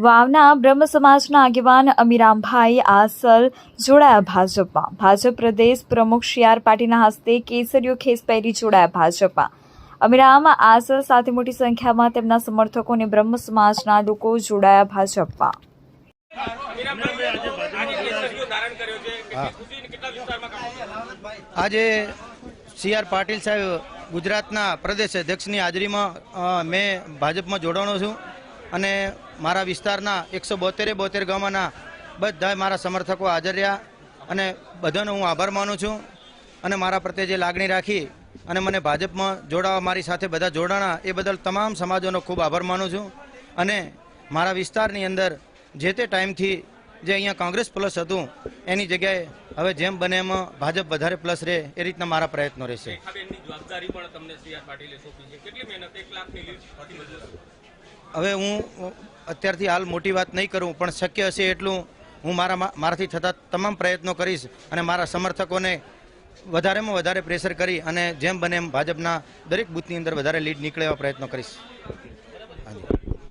વાવના બ્રહ્મ સમાજના આગેવાન અમીરામભાઈ આસલ જોડાયા ભાજપમાં। ભાજપ પ્રદેશ પ્રમુખ શિયાર પાટીના હસ્તે કેસરીયો ખેસ પહેરી જોડાયા ભાજપમાં। અમીરામ આસલ સાથે મોટી સંખ્યામાં તેમના સમર્થકો અને બ્રહ્મ સમાજના લોકો જોડાયા ભાજપમાં। આજે સીઆર પાટીલ સાહેબ ગુજરાતના પ્રદેશ અધ્યક્ષની હાજરીમાં મેં ભાજપમાં જોડાણો છું અને મારા વિસ્તારના 172 ગામોના બધા મારા સમર્થકો હાજર રહ્યા અને બધાનો હું આભાર માનું છું અને મારા પ્રત્યે જે લાગણી રાખી અને મને ભાજપમાં જોડાવા મારી સાથે બધા જોડાણા એ બદલ તમામ સમાજોનો ખૂબ આભાર માનું છું અને મારા વિસ્તારની અંદર જે તે ટાઈમથી જે અહીંયા કોંગ્રેસ પ્લસ હતું એની જગ્યાએ હવે જેમ બને એમ ભાજપ વધારે પ્લસ રહે એ રીતના મારા પ્રયત્નો રહેશે। હવે હું અત્યારથી હાલ મોટી વાત નહીં કરું પણ શક્ય હશે એટલું હું મારાથી થતા તમામ પ્રયત્નો કરીશ અને મારા સમર્થકોને વધારેમાં વધારે પ્રેશર કરી અને જેમ બને એમ ભાજપના દરેક બૂથની અંદર વધારે લીડ નીકળે એવા પ્રયત્નો કરીશ।